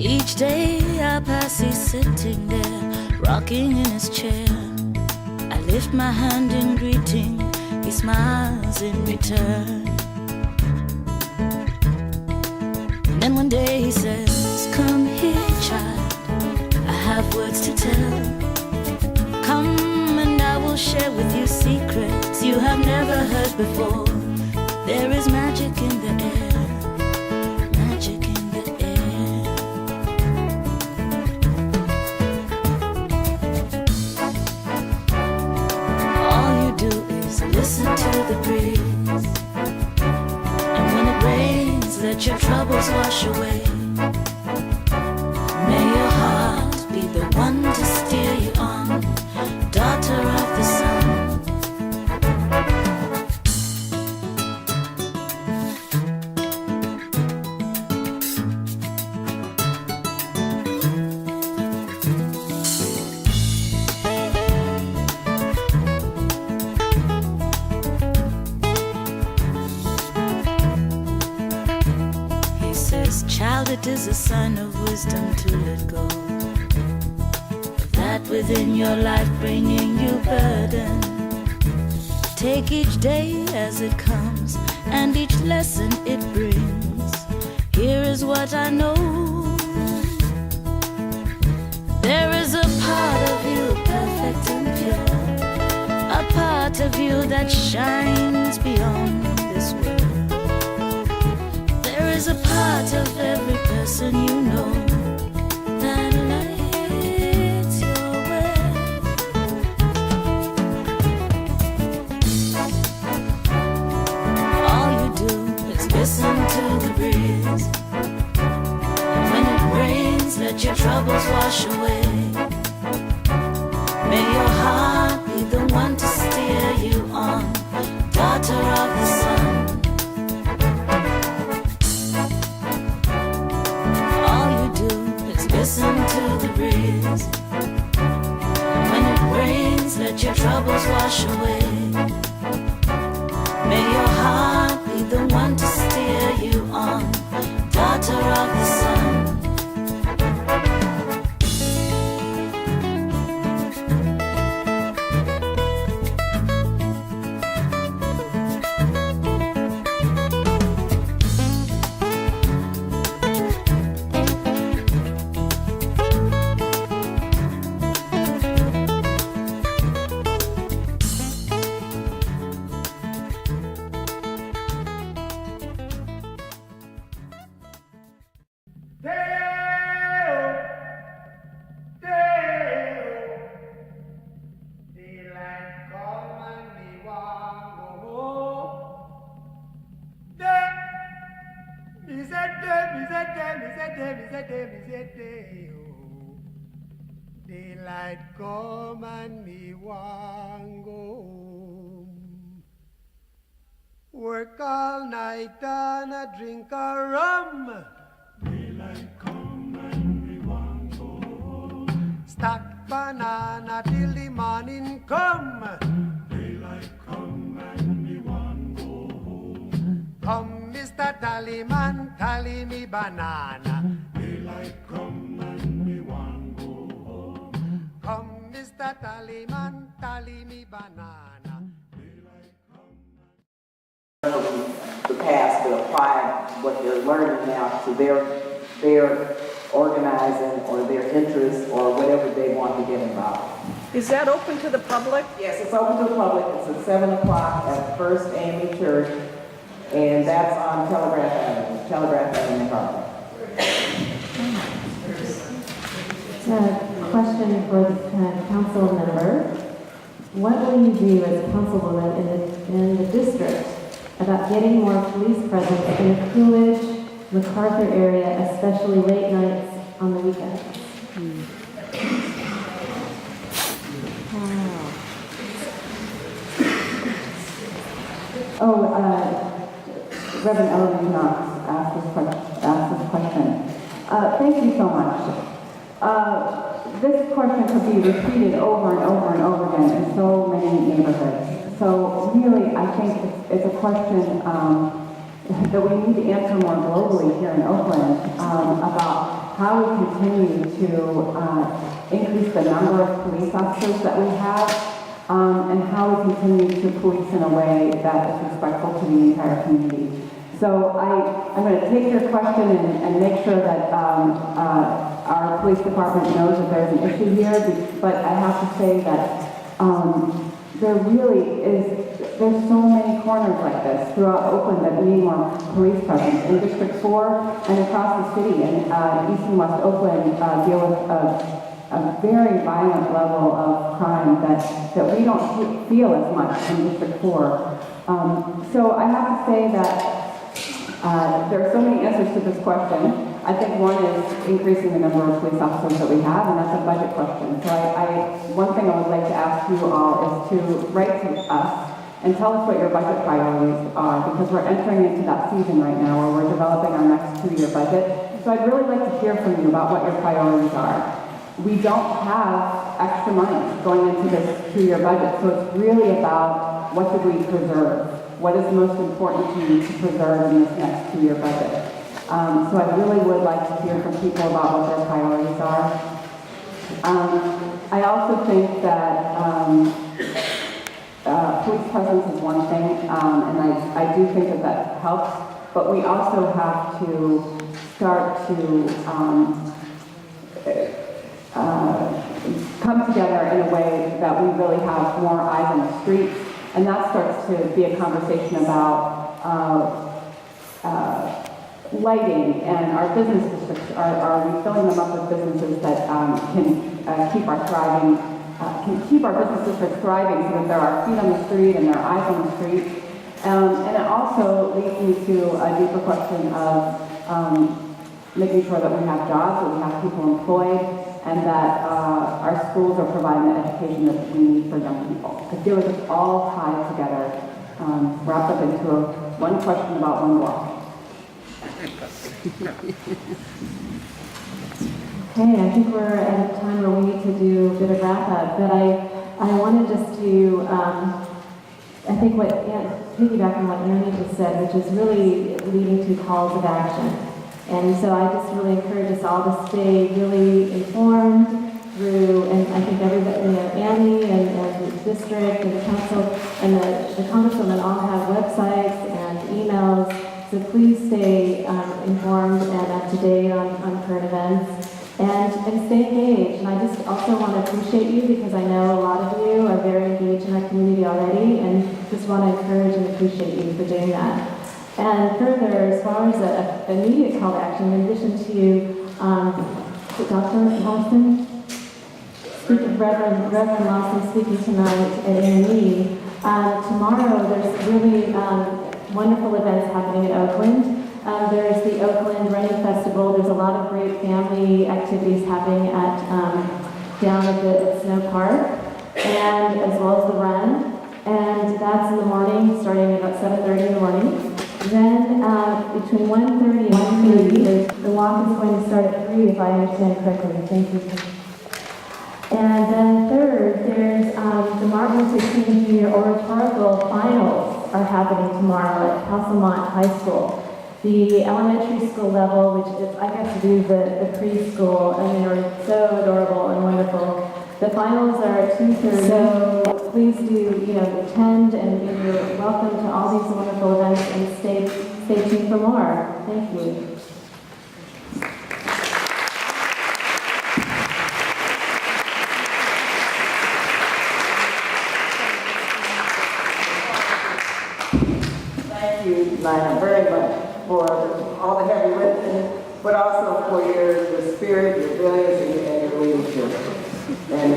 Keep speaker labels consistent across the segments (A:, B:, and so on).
A: Each day I pass, he's sitting there, rocking in his chair. I lift my hand in greeting, he smiles in return. And then one day he says, come here, child, I have words to tell. Come and I will share with you secrets you have never heard before. There is magic in the air, magic in the air. All you do is listen to the breeze, and when it rains, let your troubles wash away. May your heart be the one to steer you on, daughter of the sun. Child, it is a sign of wisdom to let go of that within your life bringing you burden. Take each day as it comes and each lesson it brings. Here is what I know. There is a part of you perfect and pure, a part of you that shines beyond this world. There's a part of every person you know that lights your way. All you do is listen to the breeze, and when it rains, let your troubles wash away. May your heart be the one to steer you on, daughter of the sun. Listen to the breeze, and when it rains, let your troubles wash away. May your heart be the one to steer you on, daughter of the sun.
B: Daylight come and me want go home. Work all night and a drink a rum.
C: Daylight come and me want go home.
B: Stack banana till the morning come.
C: Daylight come and me want go home.
B: Come, Mr. Tallyman, tally me banana.
C: Daylight come and me want go home.
B: Come, Mr. Tallyman, tally me banana.
C: Daylight come.
D: The past to apply what they're learning now to their organizing or their interests or whatever they want to get involved.
E: Is that open to the public?
D: Yes, it's open to the public. It's at 7 o'clock at First AME Church, and that's on Telegraph Avenue, Harlem.
F: Question for the council member. What will you do as a councilwoman in the district about getting more police presence in the Coolidge, MacArthur area, especially late nights on the weekends?
G: Reverend Ellery Knox asked this question. Thank you so much. This question could be repeated over and over and over again in so many neighborhoods. So really, I think it's a question that we need to answer more globally here in Oakland about how we continue to increase the number of police officers that we have, and how we continue to police in a way that is respectful to the entire community. So I'm going to take your question and make sure that our police department knows that there's an issue here, but I have to say that there really is, there's so many corners like this throughout Oakland that need more police presence. In District 4 and across the city, and East and West Oakland deal with a very violent level of crime that we don't feel as much in District 4. So I have to say that there are so many answers to this question. I think one is increasing the number of police officers that we have, and that's a budget question. So one thing I would like to ask you all is to write to us and tell us what your budget priorities are, because we're entering into that season right now where we're developing our next 2-year budget. So I'd really like to hear from you about what your priorities are. We don't have extra money going into this 2-year budget, so it's really about what do we preserve? What is most important to you to preserve in this next 2-year budget? So I really would like to hear from people about what their priorities are. I also think that police presence is one thing, and I do think that helps, but we also have to start to come together in a way that we really have more eyes on the streets, and that starts to be a conversation about lighting and our business districts. Are we filling them up with businesses that can keep our business districts thriving, so that there are feet on the street and there are eyes on the street? And it also leads me to a deeper question of making sure that we have jobs, that we have people employed, and that our schools are providing the education that we need for young people. I feel like it's all tied together, wrapped up into one question about one block.
F: Okay, I think we're at a time where we need to do a bit of wrap up, but I wanted just to, I think piggyback on what Annie just said, which is really leading to calls of action. And so I just really encourage us all to stay really informed through, and I think everybody, Annie and the district and the council and the Congresswoman all have websites and emails. So please stay informed and up to date on current events, and stay engaged. And I just also want to appreciate you, because I know a lot of you are very engaged in our community already, and just want to encourage and appreciate you for doing that. And further, as far as an immediate call to action, in addition to Dr. Lawson, Reverend Lawson speaking tonight at A&E, tomorrow there's really wonderful events happening in Oakland. There's the Oakland Running Festival. There's a lot of great family activities happening at down at the Snow Park, and as well as the run. And that's in the morning, starting at about 7:30 in the morning. Then between 1:30 and 1:30, the walk is going to start at 3, if I understand correctly. Thank you. And then third, there's the Martin Luther King Jr. Oratorical Finals are happening tomorrow at Castlemont High School. The elementary school level, which is, I got to do the preschool, and they are so adorable and wonderful. The finals are at 2:30, so please do, attend, and you're welcome to all these wonderful events, and stay tuned for more. Thank you.
H: Thank you, Lina, very much for all the heavy lifting, but also for your spirit, your resilience, and your leadership, and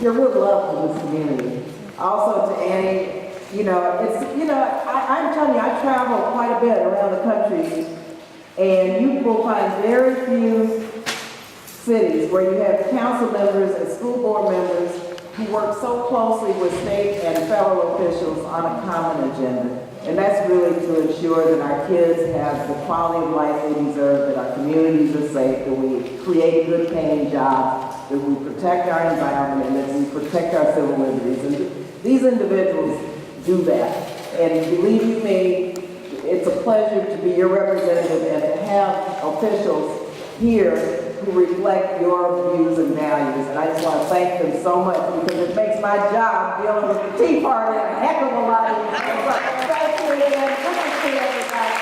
H: your real love for this community. Also to Annie, I'm telling you, I travel quite a bit around the country, and you will find very few cities where you have council members and school board members who work so closely with state and federal officials on a common agenda. And that's really to ensure that our kids have the quality of life they deserve, that our communities are safe, that we create good paying jobs, that we protect our environment, and that we protect our civil liberties. And these individuals do that. And believe you me, it's a pleasure to be your representative and to have officials here who reflect your views and values. And I just want to thank them so much because it makes my job dealing with the Tea Party a heck of a lot easier. Thank you again. Come and see everybody.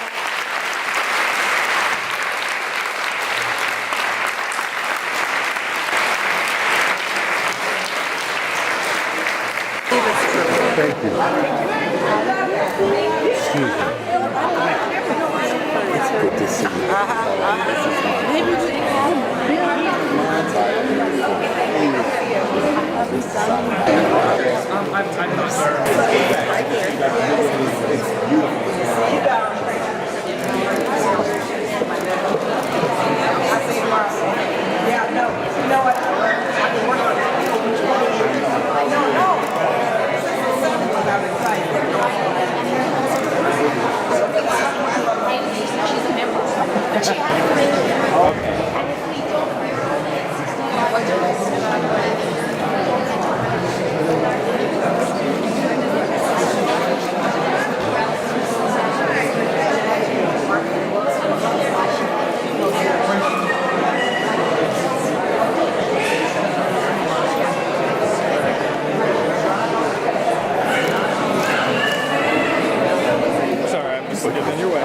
C: Thank you. Excuse me. It's good to see you.
H: Yeah, no, you know what? I've been working on it. No.
I: Sorry, I'm just looking in your way.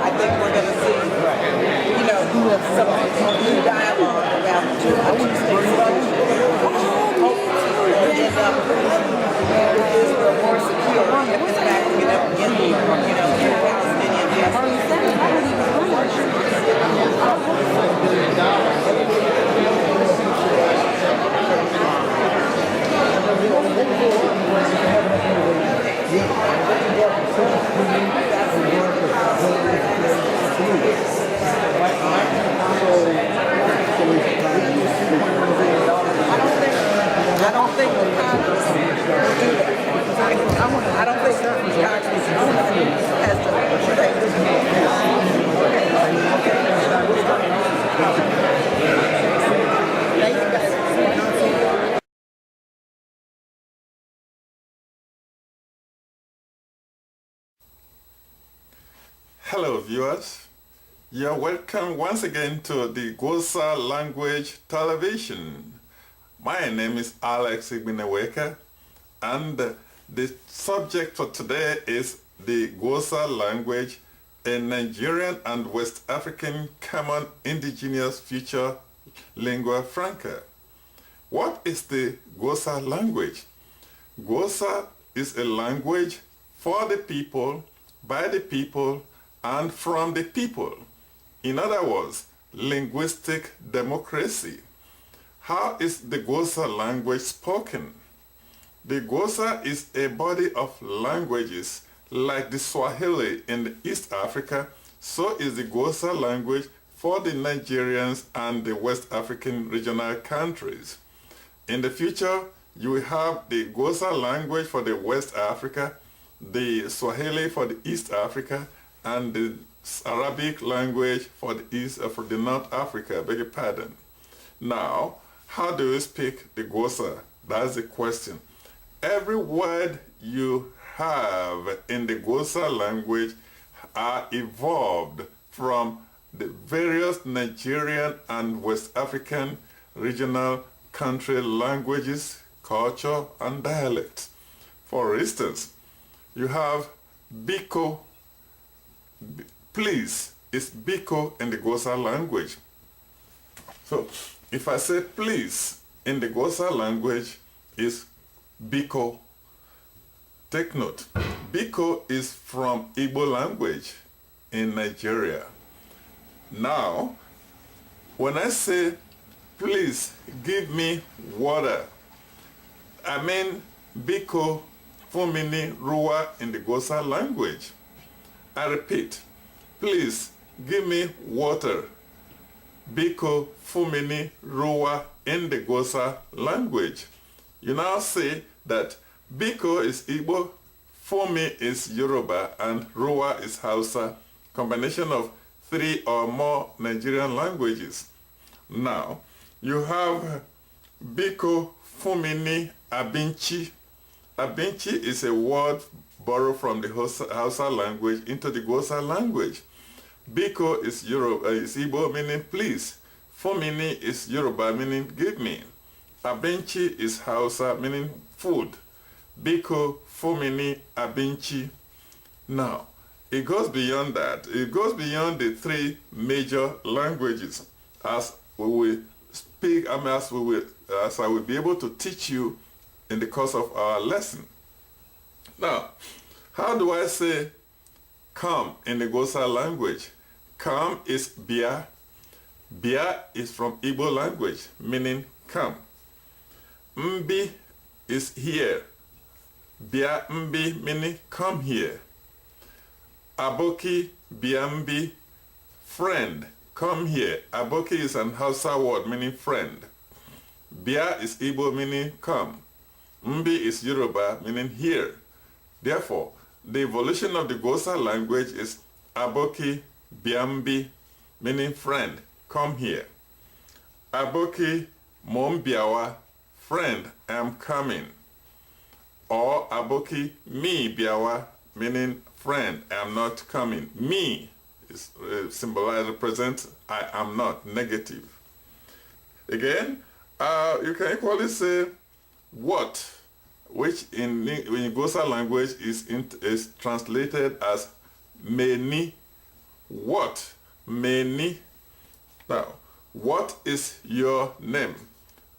I: I think we're going to see, some new dialogue
J: viewers. You're welcome once again to the GUOSA Language Television. My name is Alex Igbineweka, and the subject for today is the GUOSA language, a Nigerian and West African common indigenous future lingua franca. What is the GUOSA language? GUOSA is a language for the people, by the people, and from the people. In other words, linguistic democracy. How is the GUOSA language spoken? The GUOSA is a body of languages like the Swahili in East Africa. So is the GUOSA language for the Nigerians and the West African regional countries. In the future, you will have the GUOSA language for the West Africa, the Swahili for the East Africa, and the Arabic language for the North Africa, beg your pardon. Now, how do we speak the GUOSA? That's the question. Every word you have in the GUOSA language are evolved from the various Nigerian and West African regional country languages, culture, and dialects. For instance, you have Biko. Please is Biko in the GUOSA language. So if I say please in the GUOSA language is Biko. Take note, Biko is from Igbo language in Nigeria. Now, when I say please give me water, I mean Biko Fumini Ruwa in the GUOSA language. I repeat, please give me water. Biko Fumini Ruwa in the GUOSA language. You now say that Biko is Igbo, Fumi is Yoruba, and Ruwa is Hausa, combination of 3 or more Nigerian languages. Now, you have Biko Fumini Abinchi. Abinchi is a word borrowed from the Hausa language into the GUOSA language. Biko is Igbo, meaning please. Fumini is Yoruba, meaning give me. Abinchi is Hausa, meaning food. Biko Fumini Abinchi. Now, it goes beyond that. It goes beyond the 3 major languages, as we will speak, as I will be able to teach you in the course of our lesson. Now, how do I say come in the GUOSA language? Come is bia. Bia is from Igbo language, meaning come. Mbi is here. Bia mbi meaning come here. Aboki biambi, friend, come here. Aboki is an Hausa word meaning friend. Bia is Igbo meaning come. Mbi is Yoruba meaning here. Therefore, the evolution of the GUOSA language is Aboki biambi meaning friend, come here. Aboki mombiawa, friend, I am coming. Or Aboki mi biawa, meaning friend, I am not coming. Me is symbolized, represents I am not, negative. Again, you can equally say what, which in GUOSA language is translated as meni. What? Meni. Now, what is your name?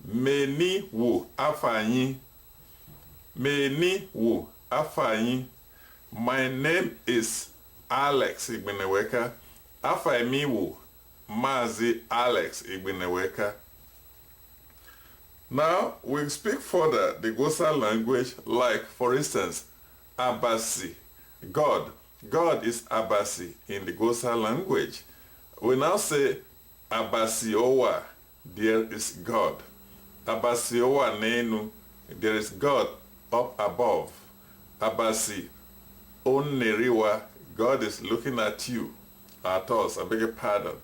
J: Meni wu afanyi. Meni wu afanyi. My name is Alex Igbineweka. Afanyi wu Mazi Alex Igbineweka. Now, we'll speak further the GUOSA language, like, for instance, Abasi, God. God is Abasi in the GUOSA language. We now say Abasiowa, there is God. Abasiowa Nenu, there is God up above. Abasi Oneriwa, God is looking at you, at us, I beg your pardon.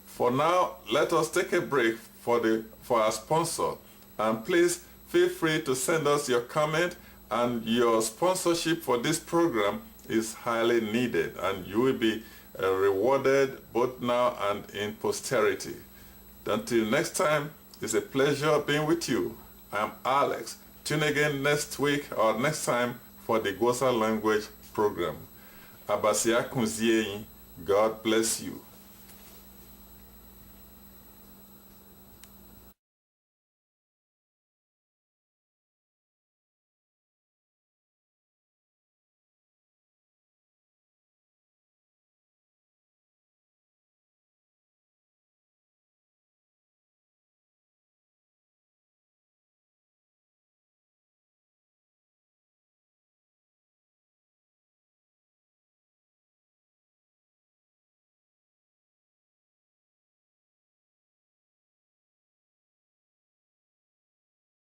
J: For now, let us take a break for our sponsor. And please feel free to send us your comment, and your sponsorship for this program is highly needed, and you will be rewarded both now and in posterity. Until next time, it's a pleasure being with you. I'm Alex. Tune again next week or next time for the GUOSA language program. Abasia Kunziei, God bless you.